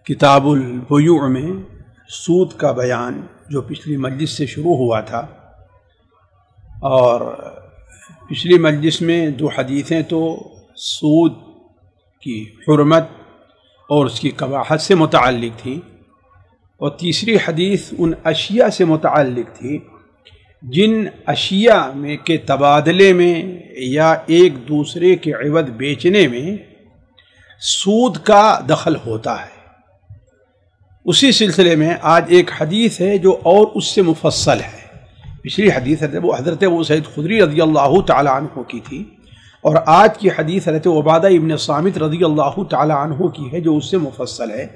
کتاب البیوع میں سود کا بیان جو پچھلی مجلس سے شروع ہوا تھا، اور پچھلی مجلس میں دو حدیثیں تو سود کی حرمت اور اس کی قباحت سے متعلق تھیں، اور تیسری حدیث ان اشیاء سے متعلق تھی جن اشیاء میں کے تبادلے میں یا ایک دوسرے کے عوض بیچنے میں سود کا دخل ہوتا ہے۔ اسی سلسلے میں آج ایک حدیث ہے جو اور اس سے مفصل ہے۔ پچھلی حدیث حضرت ابو سعید خدری رضی اللہ تعالی عنہ کی تھی، اور آج کی حدیث حضرت عبادہ ابن صامت رضی اللہ تعالی عنہ کی ہے جو اس سے مفصل ہے۔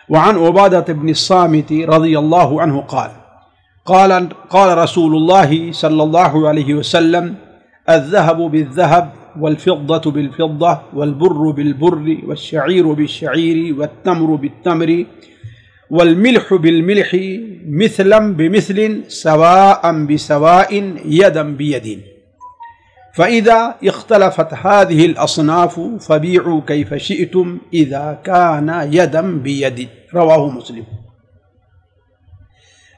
وعن عبادہ ابن الصامت رضی اللہ عنہ قال رسول اللہ صلی اللہ علیہ وسلم الذهب بالذهب والفضة بالفضة والبر بالبر والشعير بالشعير والتمر بالتمر والملح بالملح مثلا بمثل سواء بسواء يدا بيد فإذا اختلفت هذه الأصناف فبيعوا كيف شئتم إذا كان يدا بيد رواہ مسلم۔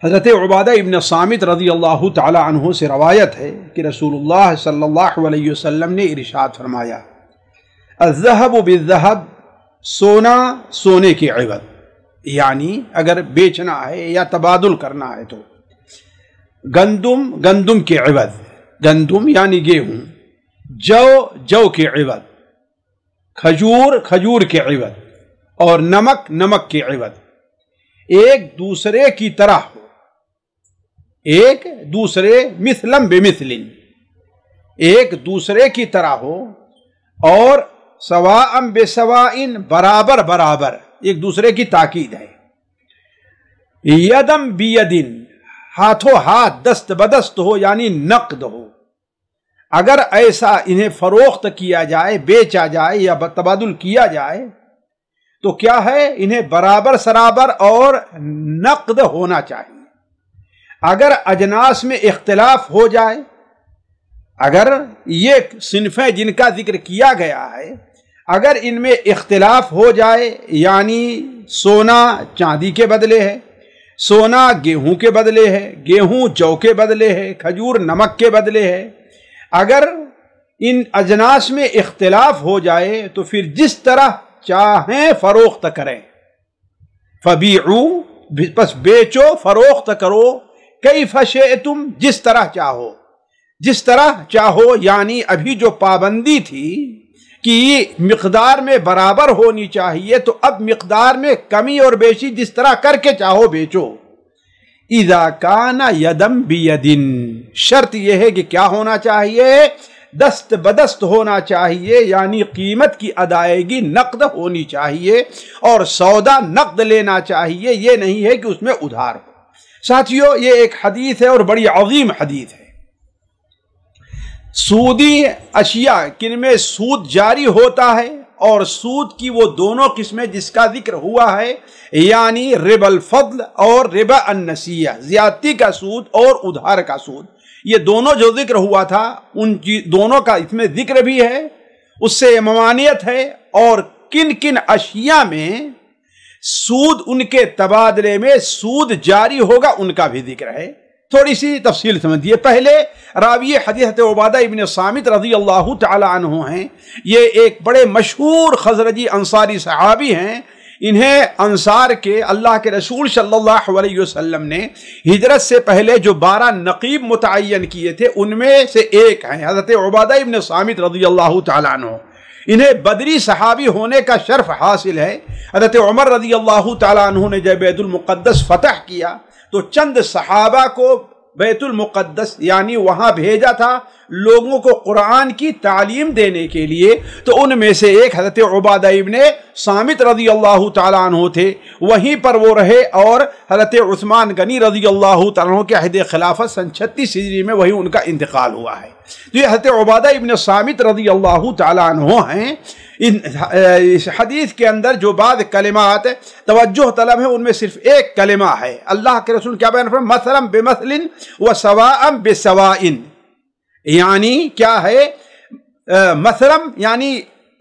حضرت عبادہ ابن صامت رضی اللہ تعالی عنہ سے روایت ہے کہ رسول اللہ صلی اللہ علیہ وسلم نے ارشاد فرمایا، الذهب بالذهب، سونا سونے کے عوض، یعنی اگر بیچنا ہے یا تبادل کرنا ہے تو گندم گندم کے عوض، گندم یعنی گیہوں، جو جو کے عوض، کھجور کھجور کے عوض، اور نمک نمک کے عوض، ایک دوسرے کی طرح ہو، ایک دوسرے مثلم بمثل، ایک دوسرے کی طرح ہو، اور سواء بسواء، برابر برابر، ایک دوسرے کی تاکید ہے۔ یدم بیدن، ہاتھوں ہاتھ، دست بدست ہو، یعنی نقد ہو۔ اگر ایسا انہیں فروخت کیا جائے، بیچا جائے یا تبادل کیا جائے تو کیا ہے، انہیں برابر سرابر اور نقد ہونا چاہیے۔ اگر اجناس میں اختلاف ہو جائے، اگر یہ صنفیں جن کا ذکر کیا گیا ہے اگر ان میں اختلاف ہو جائے، یعنی سونا چاندی کے بدلے ہے، سونا گیہوں کے بدلے ہے، گیہوں جو کے بدلے ہے، کھجور نمک کے بدلے ہے، اگر ان اجناس میں اختلاف ہو جائے تو پھر جس طرح چاہیں فروخت کریں، فبیعوا، بس بیچو فروخت کرو، کیف شئتم، جس طرح چاہو، جس طرح چاہو، یعنی ابھی جو پابندی تھی کہ مقدار میں برابر ہونی چاہیے تو اب مقدار میں کمی اور بیشی جس طرح کر کے چاہو بیچو۔ اذا کان یدم بیدن، شرط یہ ہے کہ کیا ہونا چاہیے، دست بدست ہونا چاہیے، یعنی قیمت کی ادائیگی نقد ہونی چاہیے اور سودا نقد لینا چاہیے، یہ نہیں ہے کہ اس میں ادھار ہو۔ ساتھیو، یہ ایک حدیث ہے اور بڑی عظیم حدیث ہے۔ سودی اشیاء کن میں سود جاری ہوتا ہے، اور سود کی وہ دونوں قسمیں جس کا ذکر ہوا ہے، یعنی ربا الفضل اور ربا النسیہ، زیادتی کا سود اور ادھار کا سود، یہ دونوں جو ذکر ہوا تھا ان دونوں کا اس میں ذکر بھی ہے، اس سے ممانعت ہے، اور کن کن اشیاء میں سود، ان کے تبادلے میں سود جاری ہوگا، ان کا بھی ذکر ہے۔ تھوڑی سی تفصیل سمجھیے۔ پہلے راوی حدیث عبادہ ابن صامت رضی اللہ تعالی عنہ ہیں، یہ ایک بڑے مشہور خزرجی انصاری صحابی ہیں۔ انہیں انصار کے اللہ کے رسول صلی اللہ علیہ وسلم نے ہجرت سے پہلے جو 12 نقیب متعین کیے تھے ان میں سے ایک ہیں حضرت عبادہ ابن صامت رضی اللہ تعالی عنہ۔ انہیں بدری صحابی ہونے کا شرف حاصل ہے۔ حضرت عمر رضی اللہ تعالی عنہ نے جب بیت المقدس فتح کیا تو چند صحابہ کو بیت المقدس یعنی وہاں بھیجا تھا لوگوں کو قرآن کی تعلیم دینے کے لیے، تو ان میں سے ایک حضرت عبادہ ابن صامت رضی اللہ تعالیٰ عنہ تھے۔ وہیں پر وہ رہے، اور حضرت عثمان غنی رضی اللہ تعالیٰ عنہ کے عہد خلافت سن 36 ہجری میں وہی ان کا انتقال ہوا ہے۔ تو یہ حضرت عبادہ ابن صامت رضی اللہ تعالیٰ عنہ ہیں۔ اس حدیث کے اندر جو بعض کلمات توجہ طلب ہے ان میں صرف ایک کلمہ ہے۔ اللہ کے رسول کیا بیان فرمایا؟ مثلا بمثل وسواء بسواء، یعنی کیا ہے؟ مثلا یعنی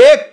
1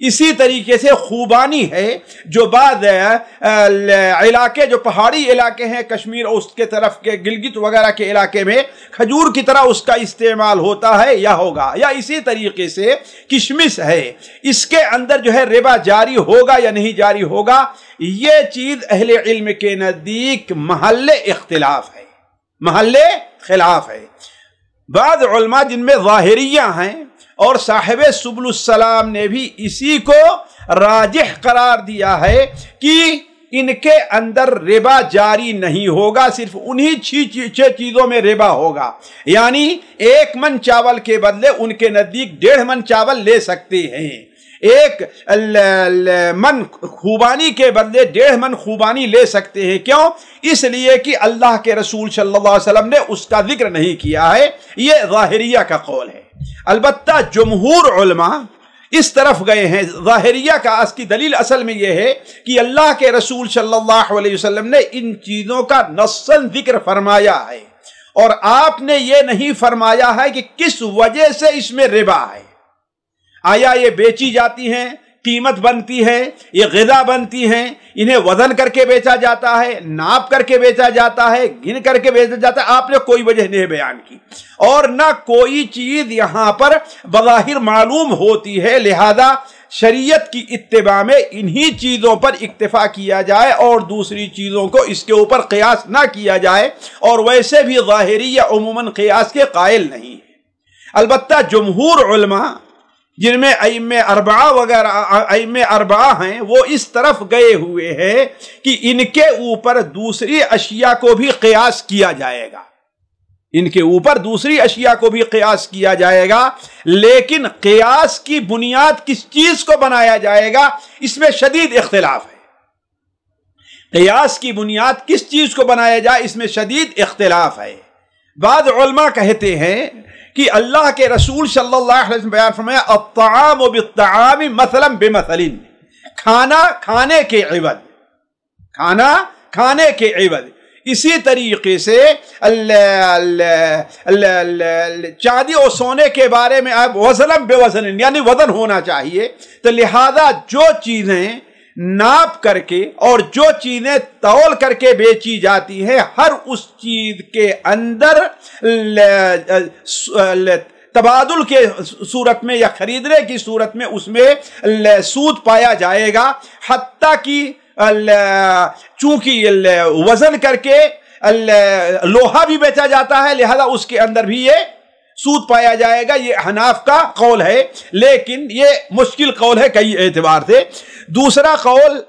اسی طریقے سے خوبانی ہے جو بعض علاقے جو پہاڑی علاقے ہیں کشمیر اور اس کے طرف کے گلگت وغیرہ کے علاقے میں کھجور کی طرح اس کا استعمال ہوتا ہے یا ہوگا، یا اسی طریقے سے کشمش ہے، اس کے اندر جو ہے ربا جاری ہوگا یا نہیں جاری ہوگا، یہ چیز اہل علم کے نزدیک محل اختلاف ہے، محل خلاف ہے۔ بعض علماء جن میں ظاہریہ ہیں اور صاحب سبل السلام نے بھی اسی کو راجح قرار دیا ہے کہ ان کے اندر ربا جاری نہیں ہوگا، صرف انہی چھ چیزوں میں ربا ہوگا، یعنی 1 من چاول کے بدلے ان کے نزدیک 1.5 من چاول لے سکتے ہیں، 1 من خوبانی کے بدلے 1.5 من خوبانی لے سکتے ہیں۔ کیوں؟ اس لیے کہ اللہ کے رسول صلی اللہ علیہ وسلم نے اس کا ذکر نہیں کیا ہے، یہ ظاہریہ کا قول ہے۔ البتہ جمہور علماء اس طرف گئے ہیں، ظاہریہ کا اس کی دلیل اصل میں یہ ہے کہ اللہ کے رسول صلی اللہ علیہ وسلم نے ان چیزوں کا نصاً ذکر فرمایا ہے، اور آپ نے یہ نہیں فرمایا ہے کہ کس وجہ سے اس میں ربا ہے، آیا یہ بیچی جاتی ہیں، قیمت بنتی ہے، یہ غذا بنتی ہیں، انہیں وزن کر کے بیچا جاتا ہے، ناپ کر کے بیچا جاتا ہے، گن کر کے بیچا جاتا ہے، آپ نے کوئی وجہ نہیں بیان کی، اور نہ کوئی چیز یہاں پر بظاہر معلوم ہوتی ہے، لہذا شریعت کی اتباع میں انہی چیزوں پر اکتفا کیا جائے اور دوسری چیزوں کو اس کے اوپر قیاس نہ کیا جائے، اور ویسے بھی ظاہریہ عموماً قیاس کے قائل نہیں ہے۔ البتہ جمہور علماء جن میں ائمہ اربعہ وغیرہ ائمہ اربعہ ہیں، وہ اس طرف گئے ہوئے ہیں کہ ان کے اوپر دوسری اشیاء کو بھی قیاس کیا جائے گا، ان کے اوپر دوسری اشیاء کو بھی قیاس کیا جائے گا، لیکن قیاس کی بنیاد کس چیز کو بنایا جائے گا اس میں شدید اختلاف ہے، قیاس کی بنیاد کس چیز کو بنایا جائے اس میں شدید اختلاف ہے۔ بعض علماء کہتے ہیں کہ اللہ کے رسول صلی اللہ علیہ وسلم بیان فرمایا الطعام بالطعام مثلا بمثل، کھانا کھانے کے عوض، کھانا کھانے کے عوض۔ اسی طریقے سے چاندی اور سونے کے بارے میں وزنا بوزن، یعنی وزن ہونا چاہیے، تو لہذا جو چیزیں ناپ کر کے اور جو چیزیں تول کر کے بیچی جاتی ہیں، ہر اس چیز کے اندر تبادل کے صورت میں یا خریدنے کی صورت میں اس میں سود پایا جائے گا، حتیٰ کہ چونکہ وزن کر کے لوہا بھی بیچا جاتا ہے، لہذا اس کے اندر بھی یہ سود پایا جائے گا۔ یہ حناف کا قول ہے، لیکن یہ مشکل قول ہے کئی اعتبار سے۔ دوسرا قول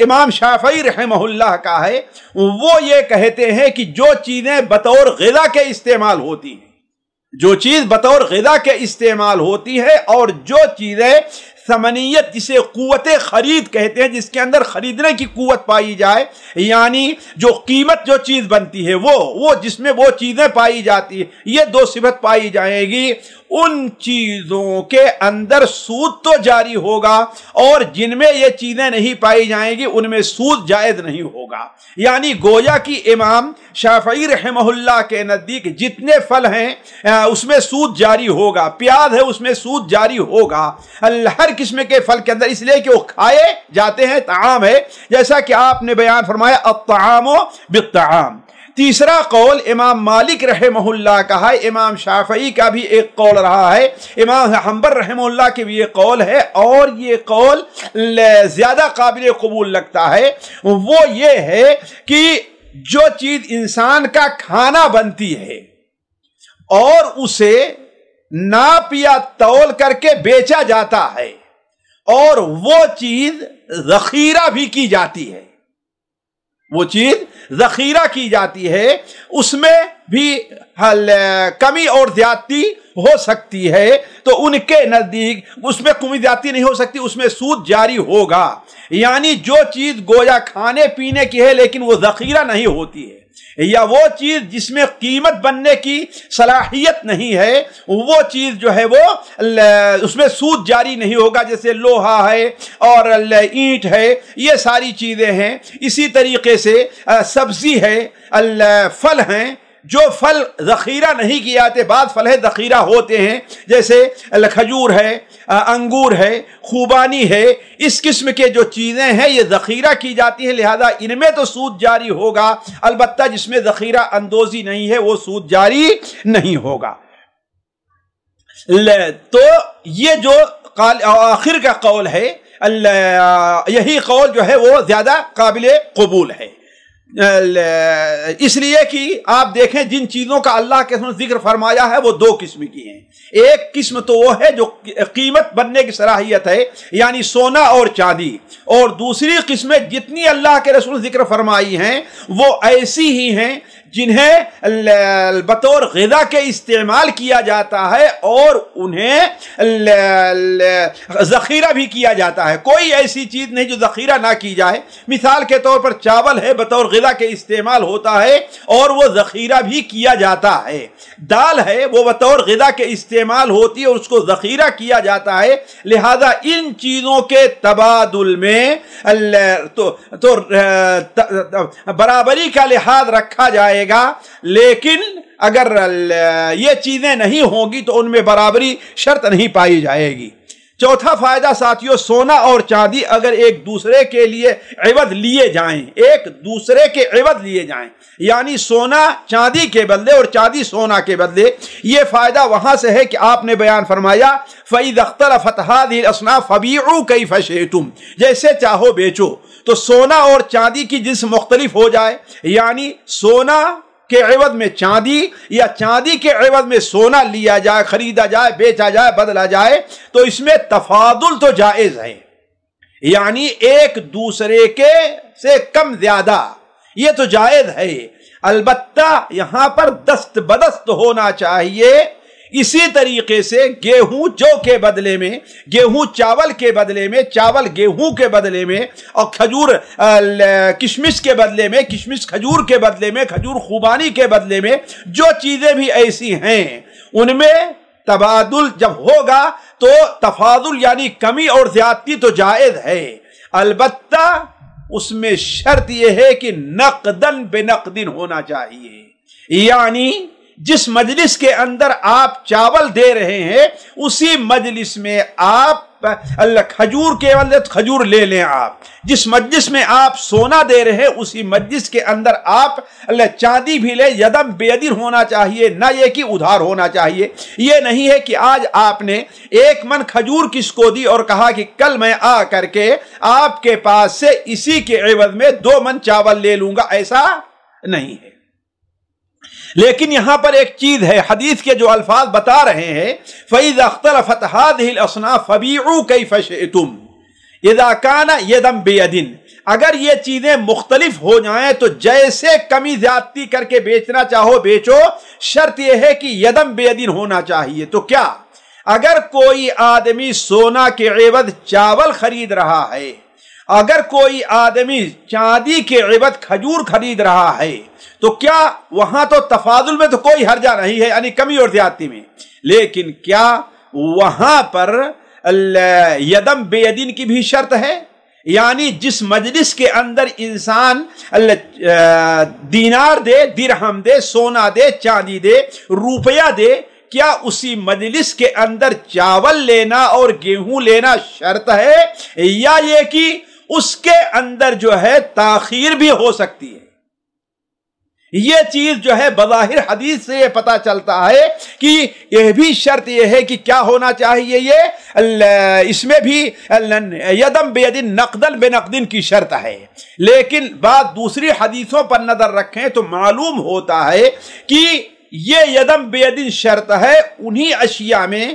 امام شافعی رحمہ اللہ کا ہے، وہ یہ کہتے ہیں کہ جو چیزیں بطور غذا کے استعمال ہوتی ہیں، جو چیز بطور غذا کے استعمال ہوتی ہے، اور جو چیزیں ثمنیت جسے قوت خرید کہتے ہیں، جس کے اندر خریدنے کی قوت پائی جائے، یعنی جو قیمت جو چیز بنتی ہے وہ جس میں وہ چیزیں پائی جاتی ہیں، یہ دو صفت پائی جائے گی، ان چیزوں کے اندر سود تو جاری ہوگا، اور جن میں یہ چیزیں نہیں پائی جائیں گی ان میں سود جائز نہیں ہوگا۔ یعنی گویا کہ امام شافعی رحمہ اللہ کے نزدیک جتنے پھل ہیں اس میں سود جاری ہوگا، پیاز ہے اس میں سود جاری ہوگا، ہر قسم کے پھل کے اندر، اس لیے کہ وہ کھائے جاتے ہیں، طعام ہے، جیسا کہ آپ نے بیان فرمایا الطعام بالطعام۔ تیسرا قول امام مالک رحمہ اللہ کا ہے، امام شافعی کا بھی ایک قول رہا ہے، امام حنبل رحمہ اللہ کے بھی ایک قول ہے، اور یہ قول زیادہ قابل قبول لگتا ہے۔ وہ یہ ہے کہ جو چیز انسان کا کھانا بنتی ہے اور اسے ناپ یا تول کر کے بیچا جاتا ہے، اور وہ چیز ذخیرہ بھی کی جاتی ہے، وہ چیز ذخیرہ کی جاتی ہے، اس میں بھی کمی اور زیادتی ہو سکتی ہے، تو ان کے نزدیک اس میں کمی زیادتی نہیں ہو سکتی، اس میں سود جاری ہوگا۔ یعنی جو چیز گویا کھانے پینے کی ہے لیکن وہ ذخیرہ نہیں ہوتی ہے، یا وہ چیز جس میں قیمت بننے کی صلاحیت نہیں ہے، وہ چیز جو ہے وہ اس میں سود جاری نہیں ہوگا، جیسے لوہا ہے اور اینٹ ہے، یہ ساری چیزیں ہیں۔ اسی طریقے سے سبزی ہے، پھل ہیں، جو پھل ذخیرہ نہیں کیے جاتے، بعض پھل ذخیرہ ہوتے ہیں، جیسے کھجور ہے، انگور ہے، خوبانی ہے، اس قسم کے جو چیزیں ہیں یہ ذخیرہ کی جاتی ہیں، لہذا ان میں تو سود جاری ہوگا، البتہ جس میں ذخیرہ اندوزی نہیں ہے وہ سود جاری نہیں ہوگا۔ تو یہ جو آخر کا قول ہے، یہی قول جو ہے وہ زیادہ قابل قبول ہے، اس لیے کہ آپ دیکھیں جن چیزوں کا اللہ کے ذکر فرمایا ہے وہ دو قسم کی ہیں۔ ایک قسم تو وہ ہے جو قیمت بننے کی صلاحیت ہے، یعنی سونا اور چاندی، اور دوسری قسم جتنی اللہ کے رسول ذکر فرمائی ہیں وہ ایسی ہی ہیں جنہیں بطور غذا کے استعمال کیا جاتا ہے اور انہیں ذخیرہ بھی کیا جاتا ہے۔ کوئی ایسی چیز نہیں جو ذخیرہ نہ کی جائے۔ مثال کے طور پر چاول ہے، بطور غذا کے استعمال ہوتا ہے اور وہ ذخیرہ بھی کیا جاتا ہے۔ دال ہے، وہ بطور غذا کے استعمال ہوتی ہے اور اس کو ذخیرہ کیا جاتا ہے، لہذا ان چیزوں کے تبادل میں تو برابری کا لحاظ رکھا جائے گا، لیکن اگر یہ چیزیں نہیں ہوں گی تو ان میں برابری شرط نہیں پائی جائے گی۔ چوتھا فائدہ ساتھیوں، سونا اور چاندی اگر ایک دوسرے کے لیے عوض لیے جائیں، ایک دوسرے کے عوض لیے جائیں، یعنی سونا چاندی کے بدلے اور چاندی سونا کے بدلے، یہ فائدہ وہاں سے ہے کہ آپ نے بیان فرمایا فَإِذَا اخْتَلَفَتْ هَذِهِ الْأَصْنَافُ فَبِيعُوا كَيْفَ شِئْتُمْ، جیسے چاہو بیچو۔ تو سونا اور چاندی کی جنس مختلف ہو جائے، یعنی سونا کے عوض میں چاندی یا چاندی کے عوض میں سونا لیا جائے، خریدا جائے، بیچا جائے، بدلا جائے، تو اس میں تفاضل تو جائز ہے، یعنی ایک دوسرے کے سے کم زیادہ، یہ تو جائز ہے، البتہ یہاں پر دست بدست ہونا چاہیے۔ اسی طریقے سے گیہوں جو کے بدلے میں، گیہوں چاول کے بدلے میں، چاول گیہوں کے بدلے میں، اور کھجور کشمش کے بدلے میں، کشمش کھجور کے بدلے میں، کھجور خوبانی کے بدلے میں، جو چیزیں بھی ایسی ہیں ان میں تبادل جب ہوگا تو تفاضل یعنی کمی اور زیادتی تو جائز ہے، البتہ اس میں شرط یہ ہے کہ نقدن بنقدن ہونا چاہیے، یعنی جس مجلس کے اندر آپ چاول دے رہے ہیں اسی مجلس میں آپ کھجور کے بدلے کھجور لے لیں، آپ جس مجلس میں آپ سونا دے رہے ہیں اسی مجلس کے اندر آپ چاندی بھی لیں، یدم بیدن ہونا چاہیے، نہ یہ کہ ادھار ہونا چاہیے۔ یہ نہیں ہے کہ آج آپ نے 1 من کھجور کس کو دی اور کہا کہ کل میں آ کر کے آپ کے پاس سے اسی کے عوض میں 2 من چاول لے لوں گا، ایسا نہیں ہے۔ لیکن یہاں پر ایک چیز ہے، حدیث کے جو الفاظ بتا رہے ہیں فَإِذَا اخْتَلَفَتْ هَذِهِ الْأَصْنَافُ فَبِيعُوا كَيْفَ شِئْتُمْ إِذَا كَانَ يَدًا بِيَدٍ، اگر یہ چیزیں مختلف ہو جائیں تو جیسے کمی زیادتی کر کے بیچنا چاہو بیچو، شرط یہ ہے کہ یدم بیدن ہونا چاہیے۔ تو کیا اگر کوئی آدمی سونا کے عوض چاول خرید رہا ہے، اگر کوئی آدمی چاندی کے عوض کھجور خرید رہا ہے، تو کیا وہاں تو تفاضل میں تو کوئی حرجہ نہیں ہے، یعنی کمی اور زیادتی میں، لیکن کیا وہاں پر یدم بیدن کی بھی شرط ہے؟ یعنی جس مجلس کے اندر انسان دینار دے، درہم دے، سونا دے، چاندی دے، روپیہ دے، کیا اسی مجلس کے اندر چاول لینا اور گیہوں لینا شرط ہے، یا یہ کہ اس کے اندر جو ہے تاخیر بھی ہو سکتی ہے؟ یہ چیز جو ہے بظاہر حدیث سے یہ پتا چلتا ہے کہ یہ بھی شرط یہ ہے کہ کیا ہونا چاہیے، یہ اس میں بھی یدم بیدن نقدن بنقدن کی شرط ہے، لیکن بعض دوسری حدیثوں پر نظر رکھیں تو معلوم ہوتا ہے کہ یہ یدم بیدن شرط ہے انہی اشیاء میں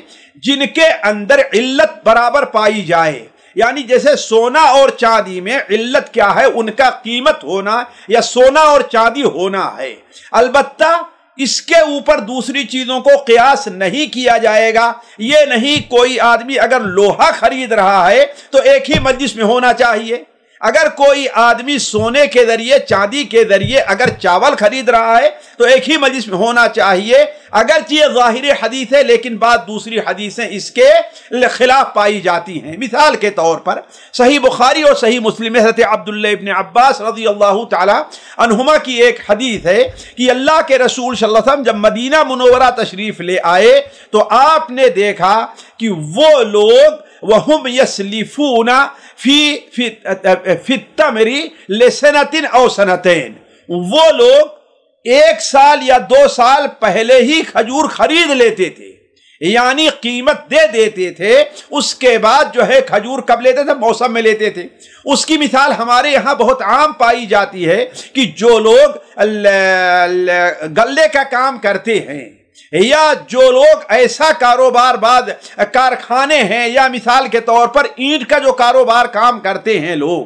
جن کے اندر علت برابر پائی جائے، یعنی جیسے سونا اور چاندی میں علت کیا ہے، ان کا قیمت ہونا یا سونا اور چاندی ہونا ہے، البتہ اس کے اوپر دوسری چیزوں کو قیاس نہیں کیا جائے گا۔ یہ نہیں کوئی آدمی اگر لوہا خرید رہا ہے تو ایک ہی مجلس میں ہونا چاہیے، اگر کوئی آدمی سونے کے ذریعے چاندی کے ذریعے اگر چاول خرید رہا ہے تو ایک ہی مجلس میں ہونا چاہیے، اگرچہ یہ ظاہر حدیث ہے لیکن بعض دوسری حدیثیں اس کے خلاف پائی جاتی ہیں۔ مثال کے طور پر صحیح بخاری اور صحیح مسلم میں حضرت عبداللہ ابن عباس رضی اللہ تعالی عنہما کی ایک حدیث ہے کہ اللہ کے رسول صلی اللہ علیہ وسلم جب مدینہ منورہ تشریف لے آئے تو آپ نے دیکھا کہ وہ لوگ وَهُمْ يَسْلِفُونَ فِي التَّمْرِ لِسَنَةٍ أَوْ سَنَتَيْنِ، وہ لوگ 1 سال یا 2 سال پہلے ہی کھجور خرید لیتے تھے، یعنی قیمت دے دیتے تھے، اس کے بعد جو ہے کھجور کب لیتے تھے؟ موسم میں لیتے تھے۔ اس کی مثال ہمارے یہاں بہت عام پائی جاتی ہے کہ جو لوگ گلے کا کام کرتے ہیں یا جو لوگ ایسا کاروبار بعد کارخانے ہیں یا مثال کے طور پر اینٹ کا جو کاروبار کام کرتے ہیں لوگ،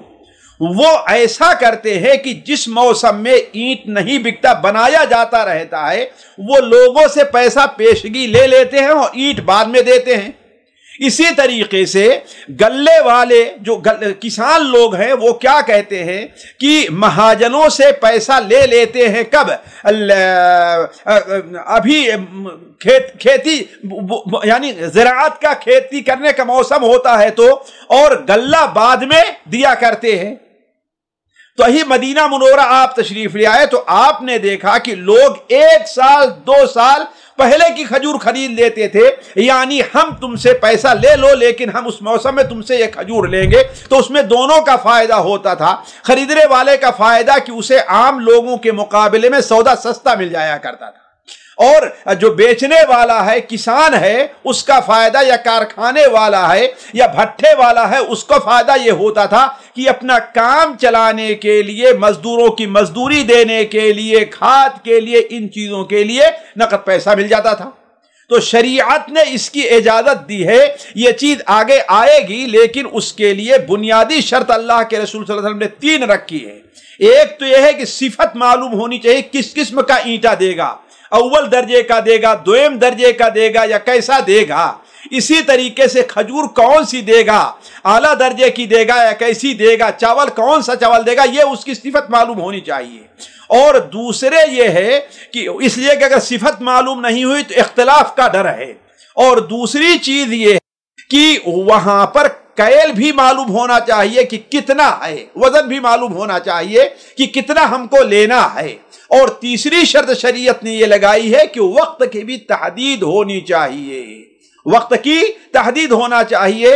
وہ ایسا کرتے ہیں کہ جس موسم میں اینٹ نہیں بکتا بنایا جاتا رہتا ہے وہ لوگوں سے پیسہ پیشگی لے لیتے ہیں اور اینٹ بعد میں دیتے ہیں۔ اسی طریقے سے گلے والے جو کسان لوگ ہیں وہ کیا کہتے ہیں کہ مہاجنوں سے پیسہ لے لیتے ہیں کب؟ ابھی کھیتی یعنی زراعت کا کھیتی کرنے کا موسم ہوتا ہے تو، اور غلہ بعد میں دیا کرتے ہیں۔ تو ہی مدینہ منورہ آپ تشریف لے آئے تو آپ نے دیکھا کہ لوگ 1 سال 2 سال پہلے کی کھجور خرید لیتے تھے، یعنی ہم تم سے پیسہ لے لو لیکن ہم اس موسم میں تم سے یہ کھجور لیں گے، تو اس میں دونوں کا فائدہ ہوتا تھا۔ خریدنے والے کا فائدہ کہ اسے عام لوگوں کے مقابلے میں سودا سستا مل جایا کرتا تھا، اور جو بیچنے والا ہے کسان ہے اس کا فائدہ، یا کارخانے والا ہے یا بھٹھے والا ہے اس کو فائدہ یہ ہوتا تھا کہ اپنا کام چلانے کے لیے، مزدوروں کی مزدوری دینے کے لیے، کھاد کے لیے، ان چیزوں کے لیے نقد پیسہ مل جاتا تھا۔ تو شریعت نے اس کی اجازت دی ہے، یہ چیز آگے آئے گی، لیکن اس کے لیے بنیادی شرط اللہ کے رسول صلی اللہ علیہ وسلم نے 3 رکھی ہے۔ ایک تو یہ ہے کہ صفت معلوم ہونی چاہیے، کس قسم کا اینٹا دے گا، اول درجے کا دے گا، دویم درجے کا دے گا یا کیسا دے گا۔ اسی طریقے سے کھجور کون سی دے گا، اعلیٰ درجے کی دے گا یا کیسی دے گا، چاول کون سا چاول دے گا، یہ اس کی صفت معلوم ہونی چاہیے۔ اور دوسرے یہ ہے کہ اس لیے کہ اگر صفت معلوم نہیں ہوئی تو اختلاف کا ڈر ہے، اور دوسری چیز یہ ہے کہ وہاں پر کیل بھی معلوم ہونا چاہیے کہ کتنا ہے، وزن بھی معلوم ہونا چاہیے کہ کتنا ہم کو لینا ہے۔ اور تیسری شرط شریعت نے یہ لگائی ہے کہ وقت کی بھی تحدید ہونی چاہیے، وقت کی تحدید ہونا چاہیے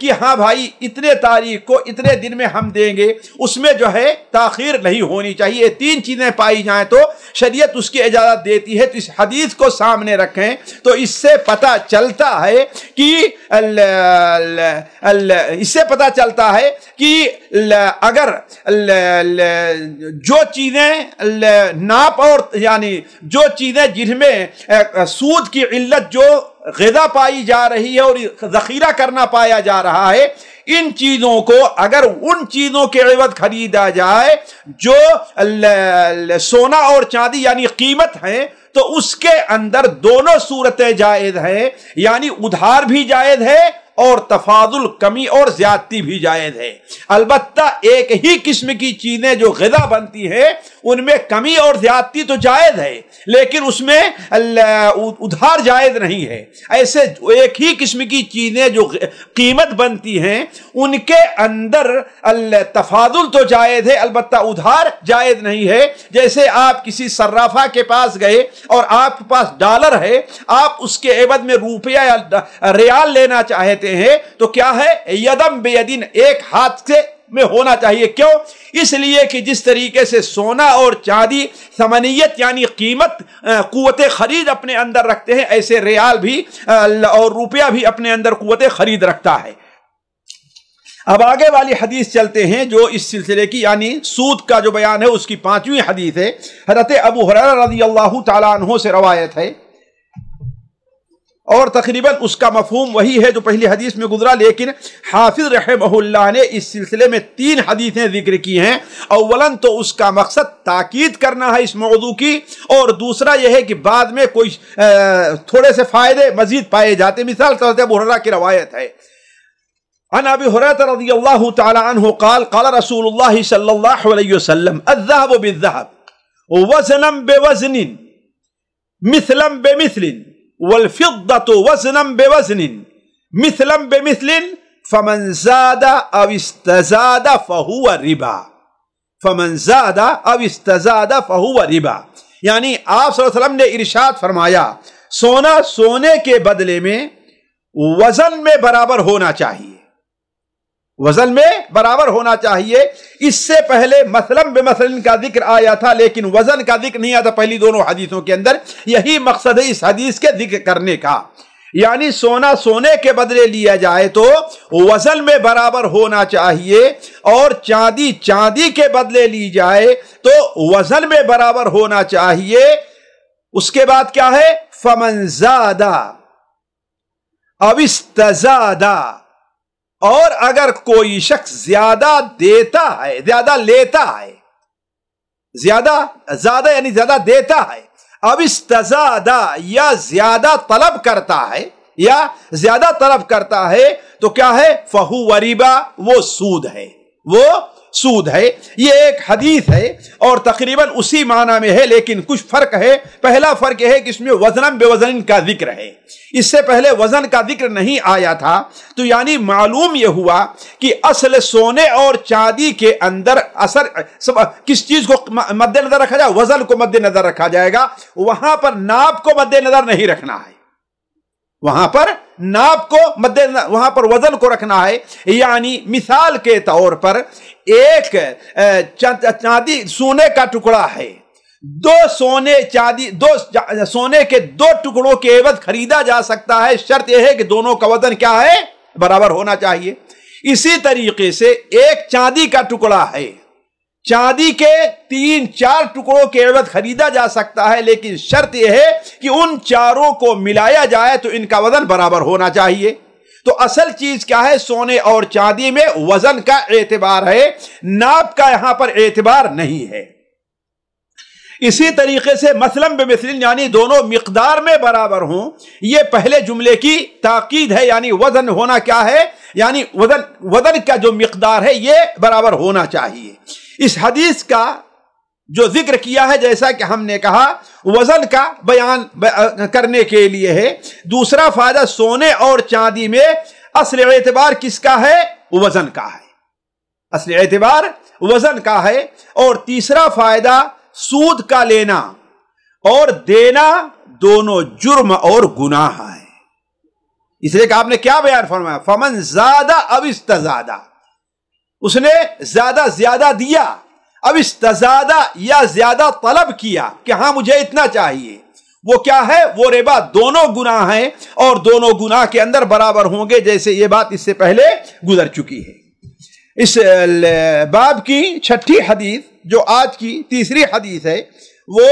کہ ہاں بھائی اتنے تاریخ کو اتنے دن میں ہم دیں گے، اس میں جو ہے تاخیر نہیں ہونی چاہیے۔ یہ 3 چیزیں پائی جائیں تو شریعت اس کی اجازت دیتی ہے۔ تو اس حدیث کو سامنے رکھیں تو اس سے پتہ چلتا ہے کہ اگر جو چیزیں ناپ اور یعنی جو چیزیں جن میں سود کی علت جو غذا پائی جا رہی ہے اور ذخیرہ کرنا پایا جا رہا ہے، ان چیزوں کو اگر ان چیزوں کے عوض خریدا جائے جو سونا اور چاندی یعنی قیمت ہے، تو اس کے اندر دونوں صورتیں جائز ہیں، یعنی ادھار بھی جائز ہے اور تفاضل کمی اور زیادتی بھی جائز ہے۔ البتہ ایک ہی قسم کی چیزیں جو غذا بنتی ہیں ان میں کمی اور زیادتی تو جائز ہے، لیکن اس میں ادھار جائز نہیں ہے۔ ایسے ایک ہی قسم کی چیزیں جو قیمت بنتی ہیں ان کے اندر تفاضل تو جائز ہے، البتہ ادھار جائز نہیں ہے۔ جیسے آپ کسی صرافہ کے پاس گئے اور آپ کے پاس ڈالر ہے، آپ اس کے عوض میں روپیہ یا ریال لینا چاہتے ہیں تو کیا ہے؟ یدم بیدن، ایک ہاتھ سے میں ہونا چاہیے۔ کیوں؟ اس لیے کہ جس طریقے سے سونا اور چاندی ثمنیت یعنی قیمت قوت خرید اپنے اندر رکھتے ہیں، ایسے ریال بھی اور روپیہ بھی اپنے اندر قوت خرید رکھتا ہے۔ اب آگے والی حدیث چلتے ہیں جو اس سلسلے کی یعنی سود کا جو بیان ہے اس کی 5ویں حدیث ہے۔ حضرت ابو ہریرہ رضی اللہ تعالیٰ عنہ سے روایت ہے، اور تقریباً اس کا مفہوم وہی ہے جو پہلی حدیث میں گزرا، لیکن حافظ رحمہ اللہ نے اس سلسلے میں 3 حدیثیں ذکر کی ہیں۔ اولاً تو اس کا مقصد تاکید کرنا ہے اس موضوع کی، اور دوسرا یہ ہے کہ بعد میں کوئی تھوڑے سے فائدے مزید پائے جاتے۔ مثال طور پر ابو ہریرہ کی روایت ہے عن ابی ہریرہ رضی اللہ تعالی عنہ قال قال رسول اللہ صلی اللہ علیہ وسلم الذهب بالذهب وزنا بوزن مثلا بمثل والفضة وزنا بوزن مثلا بمثل فمن زاد او استزاد فهو ربا فمن زاد او استزاد فهو ربا. یعنی آپ صلی اللہ علیہ وسلم نے ارشاد فرمایا سونا سونے کے بدلے میں وزن میں برابر ہونا چاہیے، وزن میں برابر ہونا چاہیے. اس سے پہلے مثلاً بمثلاً کا ذکر آیا تھا لیکن وزن کا ذکر نہیں آتا پہلی دونوں حدیثوں کے اندر. یہی مقصد ہے اس حدیث کے ذکر کرنے کا، یعنی سونا سونے کے بدلے لیا جائے تو وزن میں برابر ہونا چاہیے، اور چاندی چاندی کے بدلے لی جائے تو وزن میں برابر ہونا چاہیے. اس کے بعد کیا ہے؟ فمن زادہ او استزادہ، اور اگر کوئی شخص زیادہ دیتا ہے، زیادہ لیتا ہے، زیادہ یعنی زیادہ دیتا ہے، اب استزادہ یا زیادہ طلب کرتا ہے، یا زیادہ طلب کرتا ہے تو کیا ہے؟ فہو ربا، وہ سود ہے، وہ سود ہے. یہ ایک حدیث ہے اور تقریباً اسی معنی میں ہے لیکن کچھ فرق ہے. پہلا فرق یہ ہے کہ اس میں وزن بوزن کا ذکر ہے، اس سے پہلے وزن کا ذکر نہیں آیا تھا. تو یعنی معلوم یہ ہوا کہ اصل سونے اور چاندی کے اندر اثر کس چیز کو مد نظر رکھا جائے؟ وزن کو مد نظر رکھا جائے گا. وہاں پر ناپ کو مد نظر نہیں رکھنا ہے، وہاں پر ناپ کو مد نظر، وہاں پر وزن کو رکھنا ہے. یعنی مثال کے طور پر ایک چاندی سونے کا ٹکڑا ہے، دو سونے کے دو ٹکڑوں کے عوض خریدا جا سکتا ہے. شرط یہ ہے کہ دونوں کا وزن کیا ہے؟ برابر ہونا چاہیے. اسی طریقے سے ایک چاندی کا ٹکڑا ہے، چاندی کے 3-4 ٹکڑوں کے عوض خریدا جا سکتا ہے، لیکن شرط یہ ہے کہ ان چاروں کو ملایا جائے تو ان کا وزن برابر ہونا چاہیے. تو اصل چیز کیا ہے؟ سونے اور چاندی میں وزن کا اعتبار ہے، ناپ کا یہاں پر اعتبار نہیں ہے. اسی طریقے سے مثلاً بمثل، یعنی دونوں مقدار میں برابر ہوں، یہ پہلے جملے کی تاکید ہے. یعنی وزن ہونا کیا ہے؟ یعنی وزن کا جو مقدار ہے یہ برابر ہونا چاہیے. اس حدیث کا جو ذکر کیا ہے جیسا کہ ہم نے کہا وزن کا بیان کرنے کے لیے ہے. دوسرا فائدہ سونے اور چاندی میں اصل اعتبار کس کا ہے؟ وزن کا ہے، اصل اعتبار وزن کا ہے. اور تیسرا فائدہ سود کا لینا اور دینا دونوں جرم اور گناہ ہے. اس لیے کہ آپ نے کیا بیان فرمایا؟ فمن زادہ اب استزادہ، اس نے زیادہ دیا، اب استزادہ یا زیادہ طلب کیا کہ ہاں مجھے اتنا چاہیے، وہ کیا ہے؟ وہ ربا. دونوں گناہ ہیں اور دونوں گناہ کے اندر برابر ہوں گے، جیسے یہ بات اس سے پہلے گزر چکی ہے. اس باب کی 6ٹھی حدیث جو آج کی تیسری حدیث ہے وہ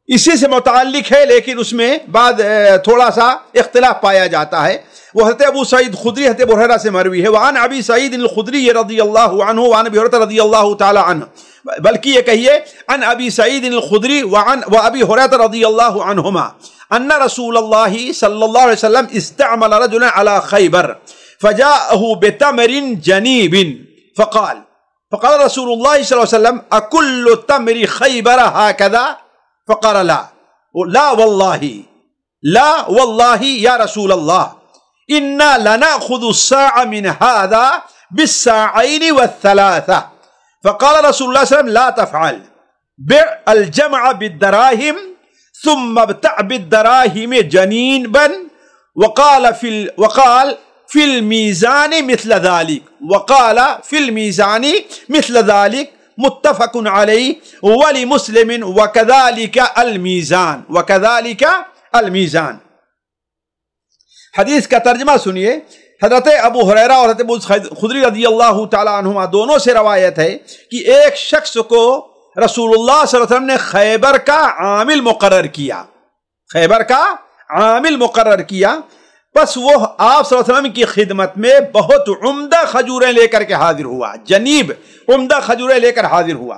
اسی سے متعلق ہے لیکن اس میں بعد تھوڑا سا اختلاف پایا جاتا ہے. وہ حضرت ابو سعید خدری حضرت ابو ہریرہ سے مروی ہے. وعن ابی سعید الخدری رضی اللہ عنہ وعن ابی ہریرہ رضی اللہ تعالی عنہ، بلکہ یہ کہیے عن ابی سعید الخدری و ابی ہریرہ رضی اللہ عنہما ان رسول اللہ صلی اللہ علیہ وسلم استعمل رجلا على خیبر فجاءه بتمر جنیب فقال رسول اللہ صلی اللہ علیہ وسلم اکل تمر خیبر هكذا؟ فقال لا والله یا رسول اللہ انا لنأخذ الساع من هذا بالساعين والثلاثة. فقال رسول الله صلی اللہ علیہ وسلم لا تفعل، بع الجمع بالدراهم ثم ابتع بالدراهم جنيبا وقال في الميزان مثل ذلك متفق علیہ ولمسلم وكذلك الميزان. حدیث کا ترجمہ سنیے. حضرت ابو ہریرہ اور حضرت ابو خدری رضی اللہ تعالی عنہما دونوں سے روایت ہے کہ ایک شخص کو رسول اللہ صلی اللہ علیہ وسلم نے خیبر کا عامل مقرر کیا. بس وہ آپ صلی اللہ علیہ وسلم کی خدمت میں بہت عمدہ کھجوریں لے کر کے حاضر ہوا، جنیب عمدہ کھجوریں لے کر حاضر ہوا.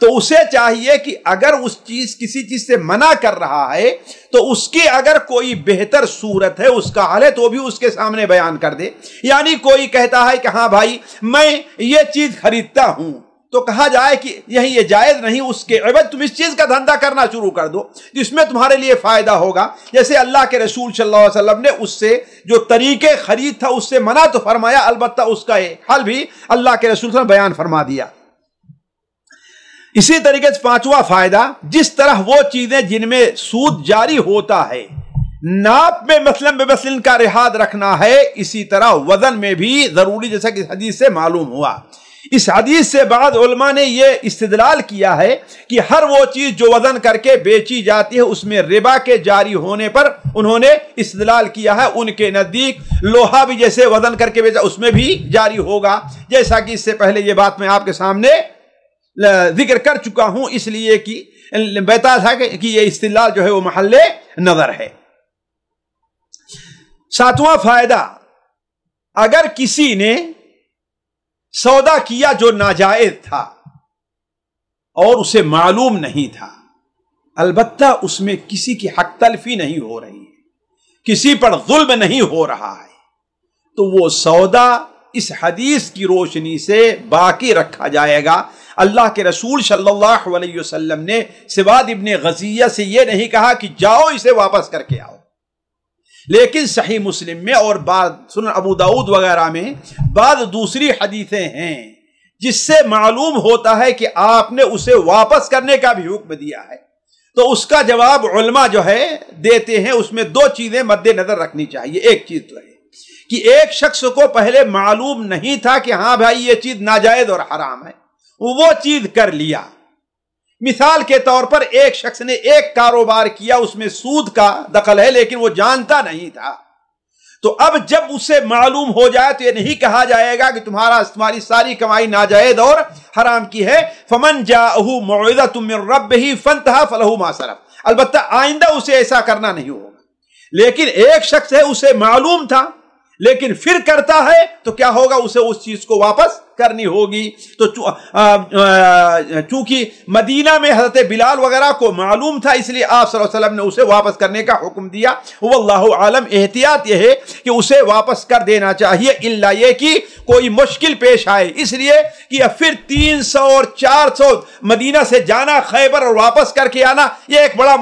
تو اسے چاہیے کہ اگر اس چیز کسی چیز سے منع کر رہا ہے تو اس کی اگر کوئی بہتر صورت ہے اس کا حل ہے تو بھی اس کے سامنے بیان کر دے. یعنی کوئی کہتا ہے کہ ہاں بھائی میں یہ چیز خریدتا ہوں, تو کہا جائے کہ یہ جائز نہیں, اس کے عوض تم اس چیز کا دھندا کرنا شروع کر دو جس میں تمہارے لیے فائدہ ہوگا. جیسے اللہ کے رسول صلی اللہ علیہ وسلم نے اس سے جو طریقے خرید تھا اس سے منع تو فرمایا, البتہ اس کا حل بھی اللہ کے رسول صلی اللہ علیہ وسلم بیان فرما دیا. اسی طریقے سے پانچواں فائدہ, جس طرح وہ چیزیں جن میں سود جاری ہوتا ہے ناپ میں مثلاً بے مثلاً کا لحاظ رکھنا ہے, اسی طرح وزن میں بھی ضروری, جیسا کہ اس حدیث سے معلوم ہوا. اس حدیث سے بعض علماء نے یہ استدلال کیا ہے کہ ہر وہ چیز جو وزن کر کے بیچی جاتی ہے اس میں ربا کے جاری ہونے پر انہوں نے استدلال کیا ہے. ان کے نزدیک لوہا بھی جیسے وزن کر کے بیچا اس میں بھی جاری ہوگا, جیسا کہ اس سے پہلے یہ بات میں آپ کے سامنے ذکر کر چکا ہوں, اس لیے کہ بتا تھا کہ یہ استدلال جو ہے وہ محل نظر ہے. ساتواں فائدہ, اگر کسی نے سودا کیا جو ناجائز تھا اور اسے معلوم نہیں تھا, البتہ اس میں کسی کی حق تلفی نہیں ہو رہی ہے, کسی پر ظلم نہیں ہو رہا ہے, تو وہ سودا اس حدیث کی روشنی سے باقی رکھا جائے گا. اللہ کے رسول صلی اللہ علیہ وسلم نے سواد ابن غزیہ سے یہ نہیں کہا کہ جاؤ اسے واپس کر کے آؤ, لیکن صحیح مسلم میں اور بعض سنن ابو داؤد وغیرہ میں بعض دوسری حدیثیں ہیں جس سے معلوم ہوتا ہے کہ آپ نے اسے واپس کرنے کا بھی حکم دیا ہے. تو اس کا جواب علماء جو ہے دیتے ہیں, اس میں دو چیزیں مد نظر رکھنی چاہیے. ایک چیز تو ہے کہ ایک شخص کو پہلے معلوم نہیں تھا کہ ہاں بھائی یہ چیز ناجائز اور حرام ہے, وہ چیز کر لیا. مثال کے طور پر ایک شخص نے ایک کاروبار کیا, اس میں سود کا دخل ہے لیکن وہ جانتا نہیں تھا, تو اب جب اسے معلوم ہو جائے تو یہ نہیں کہا جائے گا کہ تمہاری ساری کمائی ناجائز اور حرام کی ہے. فمن جاءہ موعظۃ من ربہ فانتہی فلہ ما سلف, البتہ آئندہ اسے ایسا کرنا نہیں ہوگا. لیکن ایک شخص ہے اسے معلوم تھا لیکن پھر کرتا ہے تو کیا ہوگا, اسے اس چیز کو واپس کرنی ہوگی. تو چونکہ مدینہ میں حضرت بلال وغیرہ کو معلوم تھا اس لیے آپ صلی اللہ علیہ وسلم نے اسے واپس کرنے کا حکم دیا. واللہ عالم, احتیاط یہ ہے کہ اسے واپس کر دینا چاہیے, الا یہ کہ کوئی مشکل پیش آئے, اس لیے کہ پھر 300 اور 400 مدینہ سے جانا خیبر اور واپس کر کے آنا یہ ایک بڑا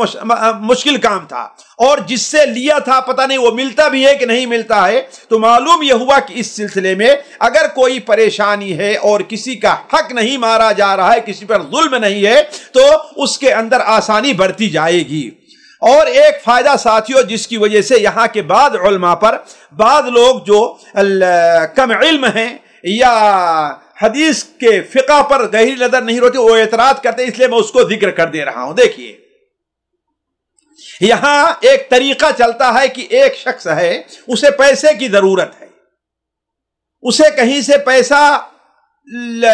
مشکل کام تھا, اور جس سے لیا تھا پتہ نہیں وہ ملتا بھی ہے کہ نہیں ملتا ہے. تو معلوم یہ ہوا کہ اس سلسلے میں اگر کوئی پریشانی ہے اور کسی کا حق نہیں مارا جا رہا ہے, کسی پر ظلم نہیں ہے, تو اس کے اندر آسانی برتی جائے گی. اور ایک فائدہ ساتھیوں جس کی وجہ سے یہاں کے بعض علماء پر, بعض لوگ جو کم علم ہیں یا حدیث کے فقہ پر گہری نظر نہیں ہوتی, وہ اعتراض کرتے, اس لیے میں اس کو ذکر کر دے رہا ہوں. دیکھیے یہاں ایک طریقہ چلتا ہے کہ ایک شخص ہے, اسے پیسے کی ضرورت ہے, اسے کہیں سے پیسہ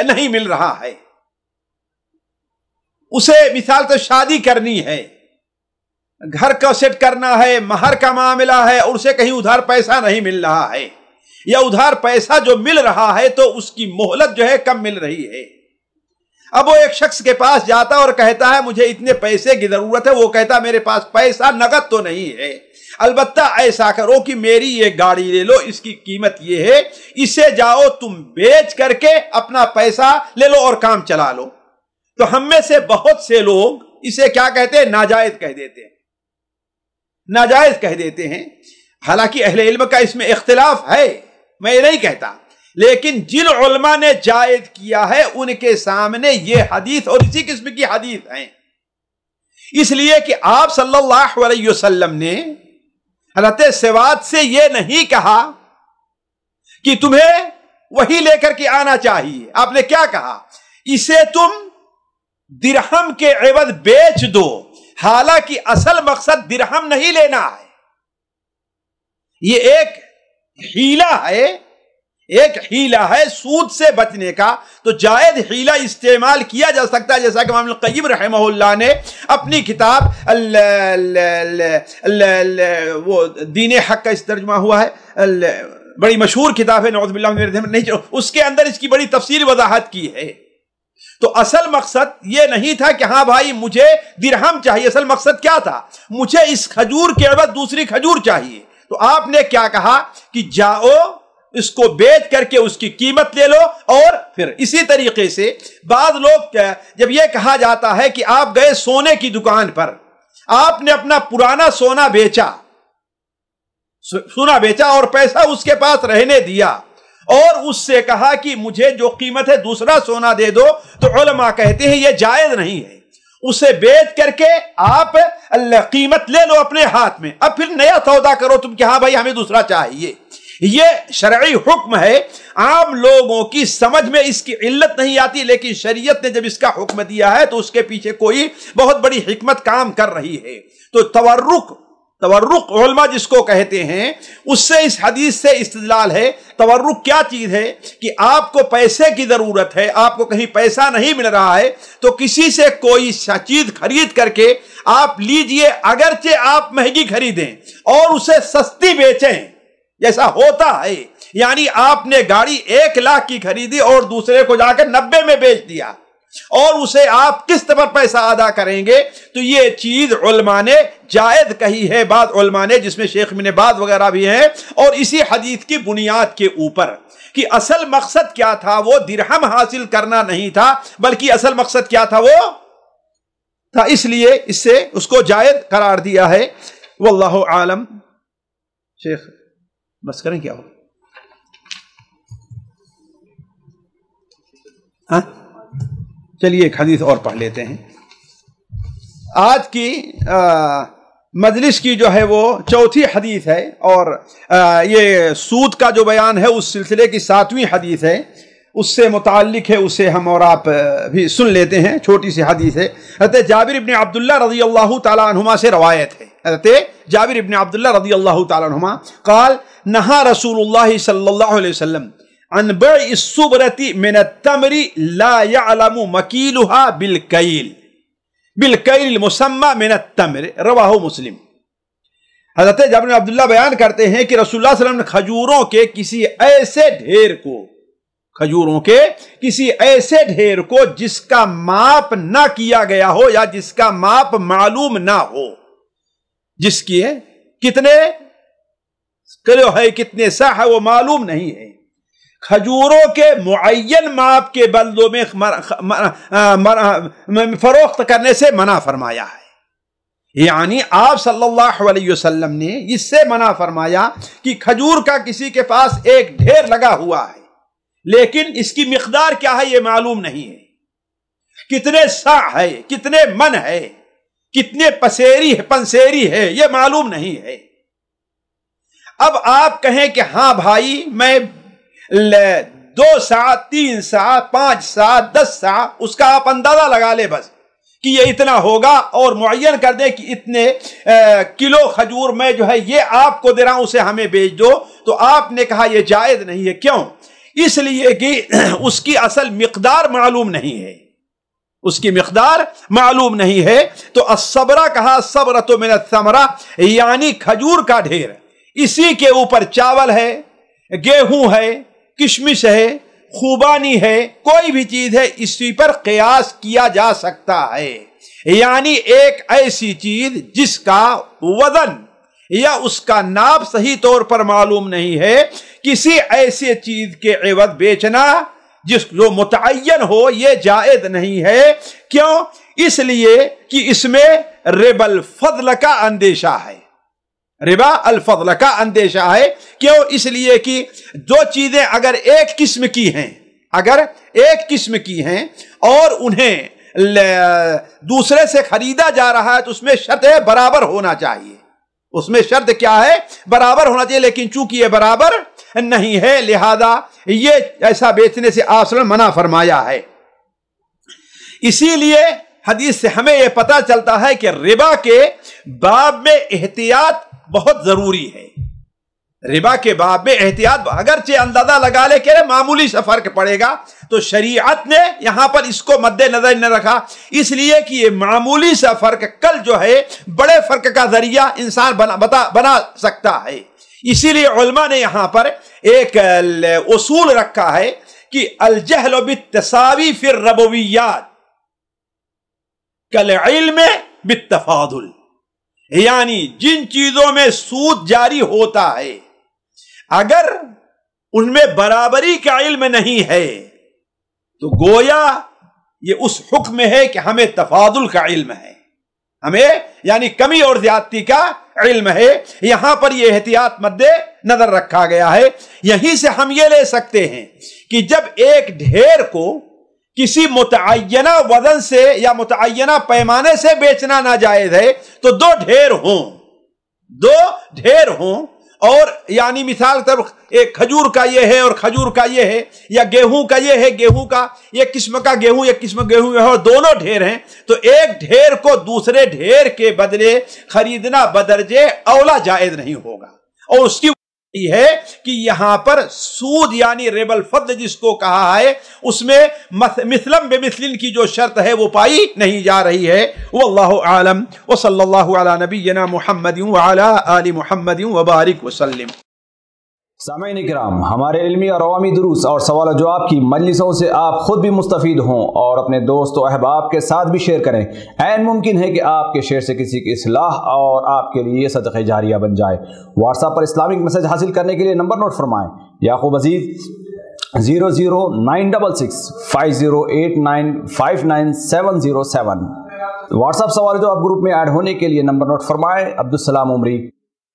نہیں مل رہا ہے, اسے مثال تو شادی کرنی ہے, گھر کو سیٹ کرنا ہے, مہر کا معاملہ ہے, اور اسے کہیں ادھار پیسہ نہیں مل رہا ہے, یا ادھار پیسہ جو مل رہا ہے تو اس کی مہلت جو ہے کم مل رہی ہے. اب وہ ایک شخص کے پاس جاتا اور کہتا ہے مجھے اتنے پیسے کی ضرورت ہے, وہ کہتا میرے پاس پیسہ نقد تو نہیں ہے, البتہ ایسا کرو کہ میری یہ گاڑی لے لو, اس کی قیمت یہ ہے, اسے جاؤ تم بیچ کر کے اپنا پیسہ لے لو اور کام چلا لو. تو ہم میں سے بہت سے لوگ اسے کیا کہتے ہیں, ناجائز کہہ دیتے ہیں, ناجائز کہہ دیتے ہیں. حالانکہ اہل علم کا اس میں اختلاف ہے, میں یہ نہیں کہتا, لیکن جن علماء نے جائز کیا ہے ان کے سامنے یہ حدیث اور اسی قسم کی حدیث ہیں, اس لیے کہ آپ صلی اللہ علیہ وسلم نے حضرت سواد سے یہ نہیں کہا کہ تمہیں وہی لے کر کے آنا چاہیے. آپ نے کیا کہا, اسے تم درہم کے عوض بیچ دو, حالانکہ اصل مقصد درہم نہیں لینا ہے, یہ ایک حیلہ ہے, ایک حیلہ ہے سود سے بچنے کا. تو جائز حیلہ استعمال کیا جا سکتا ہے, جیسا کہ امام القیم رحمہ اللہ نے اپنی کتاب وہ دین حق کا اس ترجمہ ہوا ہے, بڑی مشہور کتاب ہے, نعوذ باللہ من الذم, نہیں اس کے اندر اس کی بڑی تفصیل وضاحت کی ہے. تو اصل مقصد یہ نہیں تھا کہ ہاں بھائی مجھے درہم چاہیے، اصل مقصد کیا تھا؟ مجھے اس کھجور کے عوض دوسری کھجور چاہیے۔ تو آپ نے کیا کہا کہ جاؤ اس کو بیچ کر کے اس کی قیمت لے لو۔ اور پھر اسی طریقے سے بعض لوگ جب یہ کہا جاتا ہے کہ آپ گئے سونے کی دکان پر، آپ نے اپنا پرانا سونا بیچا اور پیسہ اس کے پاس رہنے دیا اور اس سے کہا کہ مجھے جو قیمت ہے دوسرا سونا دے دو، تو علماء کہتے ہیں یہ جائز نہیں ہے۔ اسے بیچ کر کے آپ قیمت لے لو اپنے ہاتھ میں، اب پھر نیا سودا کرو تم کہ ہاں بھائی ہمیں دوسرا چاہیے۔ یہ شرعی حکم ہے، عام لوگوں کی سمجھ میں اس کی علت نہیں آتی، لیکن شریعت نے جب اس کا حکم دیا ہے تو اس کے پیچھے کوئی بہت بڑی حکمت کام کر رہی ہے۔ تو تورق علماء جس کو کہتے ہیں، اس سے اس حدیث سے استدلال ہے۔ تورق کیا چیز ہے کہ آپ کو پیسے کی ضرورت ہے، آپ کو کہیں پیسہ نہیں مل رہا ہے، تو کسی سے کوئی چیز خرید کر کے آپ لیجئے، اگرچہ آپ مہنگی خریدیں اور اسے سستی بیچیں، جیسا ہوتا ہے۔ یعنی آپ نے گاڑی 1 لاکھ کی خریدی اور دوسرے کو جا کر 90 میں بیچ دیا اور اسے آپ قسط پر پیسہ ادا کریں گے، تو یہ چیز علماء نے جائز کہی ہے، بعض علماء نے، جس میں شیخ ابن باز وغیرہ بھی ہیں، اور اسی حدیث کی بنیاد کے اوپر کہ اصل مقصد کیا تھا، وہ درہم حاصل کرنا نہیں تھا، بلکہ اصل مقصد کیا تھا، وہ تھا، اس لیے اس سے اس کو جائز قرار دیا ہے۔ واللہ عالم۔ شیخ بس کریں کیا ہو؟ ہاں چلیے ایک حدیث اور پڑھ لیتے ہیں۔ آج کی مجلس کی جو ہے وہ چوتھی حدیث ہے، اور یہ سود کا جو بیان ہے اس سلسلے کی 7ویں حدیث ہے، اس سے متعلق ہے، اسے ہم اور آپ بھی سن لیتے ہیں۔ چھوٹی سی حدیث ہے، حضرت جابر ابن عبداللہ رضی اللہ تعالی عنہما سے روایت ہے۔ حضرت جابر ابن عبداللہ رضی اللہ تعالی عنہما قال نہا رسول اللہ صلی اللہ علیہ وسلم عن بیع الصبرۃ من التمر لا يعلم مکیلها بالکیل المسمى من التمر، رواہ مسلم۔ حضرت جابر بن عبداللہ بیان کرتے ہیں کہ رسول اللہ صلی اللہ علیہ وسلم نے کھجوروں کے کسی ایسے ڈھیر کو جس کا ماپ نہ کیا گیا ہو یا جس کا ماپ معلوم نہ ہو، جس کی کتنے کلو ہے، کتنے سا ہے، وہ معلوم نہیں ہے، کھجوروں کے معین ماپ کے بدلوں میں فروخت کرنے سے منع فرمایا ہے۔ یعنی آپ صلی اللہ علیہ وسلم نے اس سے منع فرمایا کہ کھجور کا کسی کے پاس ایک ڈھیر لگا ہوا ہے، لیکن اس کی مقدار کیا ہے یہ معلوم نہیں ہے، کتنے سا ہے، کتنے من ہے، کتنے پنسیری ہے، یہ معلوم نہیں ہے۔ اب آپ کہیں کہ ہاں بھائی میں 2 سا، 3 سا، 5 سا، 10 سا، اس کا آپ اندازہ لگا لے بس کہ یہ اتنا ہوگا، اور معین کر دیں کہ اتنے کلو کھجور میں جو ہے یہ آپ کو دے رہا ہوں، اسے ہمیں بیچ دو، تو آپ نے کہا یہ جائز نہیں ہے۔ کیوں؟ اس لیے کہ اس کی اصل مقدار معلوم نہیں ہے، اس کی مقدار معلوم نہیں ہے۔ تو الصبرہ کہا، الصبرۃ من الثمرہ، یعنی کھجور کا ڈھیر، اسی کے اوپر چاول ہے، گیہوں ہے، کشمش ہے، خوبانی ہے، کوئی بھی چیز ہے، اسی پر قیاس کیا جا سکتا ہے۔ یعنی ایک ایسی چیز جس کا وزن یا اس کا ناپ صحیح طور پر معلوم نہیں ہے، کسی ایسی چیز کے عوض بیچنا جو متعین ہو، یہ جائز نہیں ہے۔ کیوں؟ اس لیے کہ اس میں ربا الفضل کا اندیشہ ہے، ربا الفضل کا اندیشہ ہے۔ کیوں؟ اس لیے کہ دو چیزیں اگر ایک قسم کی ہیں اور انہیں دوسرے سے خریدا جا رہا ہے تو اس میں شرط ہے برابر ہونا چاہیے، اس میں شرط کیا ہے؟ برابر ہونا چاہیے، لیکن چونکہ یہ برابر نہیں ہے لہذا یہ ایسا بیچنے سے آپ نے منع فرمایا ہے۔ اسی لیے حدیث سے ہمیں یہ پتہ چلتا ہے کہ ربا کے باب میں احتیاط بہت ضروری ہے۔ ربا کے باب میں احتیاط، اگرچہ اندازہ لگا لے کہ معمولی سا فرق پڑے گا، تو شریعت نے یہاں پر اس کو مد نظر نہ رکھا، اس لیے کہ یہ معمولی سا فرق کل جو ہے بڑے فرق کا ذریعہ انسان بنا سکتا ہے۔ اسی لیے علماء نے یہاں پر ایک اصول رکھا ہے کہ الجہل بالتساوی فی الربویات کالعلم بالتفاضل، یعنی جن چیزوں میں سود جاری ہوتا ہے اگر ان میں برابری کا علم نہیں ہے تو گویا یہ اس حکم ہے کہ ہمیں تفاضل کا علم ہے، ہمیں یعنی کمی اور زیادتی کا علم ہے۔ یہاں پر یہ احتیاط مد نظر رکھا گیا ہے۔ یہیں سے ہم یہ لے سکتے ہیں کہ جب ایک ڈھیر کو کسی متعینہ وزن سے یا متعینہ پیمانے سے بیچنا ناجائز ہے تو دو ڈھیر ہوں اور یعنی مثال طور ایک کھجور کا یہ ہے اور کھجور کا یہ ہے، یا گیہوں کا یہ ہے، گیہوں کا ایک قسم کا گیہوں ایک قسم گیہوں ہے، اور دونوں ڈھیر ہیں، تو ایک ڈھیر کو دوسرے ڈھیر کے بدلے خریدنا بدرجے اولا جائز نہیں ہوگا۔ اور اس کی یہ ہے کہ یہاں پر سود یعنی ربا الفضل جس کو کہا ہے اس میں مثلم بمثل کی جو شرط ہے وہ پائی نہیں جا رہی ہے۔ واللہ اعلم وصلی اللہ علی نبینا محمد وعلی آل محمد وبارک وسلم۔ سامعین کرام، ہمارے علمی اور عوامی دروس اور سوال و جواب کی مجلسوں سے آپ خود بھی مستفید ہوں اور اپنے دوست و احباب کے ساتھ بھی شیئر کریں۔ عین ممکن ہے کہ آپ کے شیئر سے کسی کی اصلاح اور آپ کے لیے صدقہ جاریہ بن جائے۔ واٹس ایپ پر اسلامک میسج حاصل کرنے کے لیے نمبر نوٹ فرمائیں: یعقوب عزیز 00966 5089 59707۔ واٹس ایپ سوال و جواب گروپ میں ایڈ ہونے کے لیے نمبر نوٹ فرمائیں: عبدالسلام عمری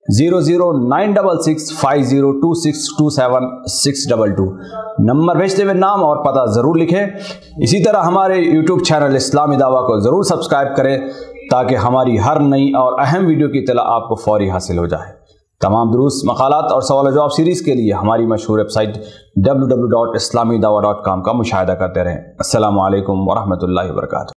00966 502627 نمبر بھیجتے ہوئے نام اور پتہ ضرور لکھیں۔ اسی طرح ہمارے یوٹیوب چینل اسلامی دعویٰ کو ضرور سبسکرائب کریں تاکہ ہماری ہر نئی اور اہم ویڈیو کی اطلاع آپ کو فوری حاصل ہو جائے۔ تمام دروس، مقالات اور سوال و جواب سیریز کے لیے ہماری مشہور ویب سائٹ www.islamidawah.com کا مشاہدہ کرتے رہیں۔ السلام علیکم ورحمۃ اللہ وبرکاتہ۔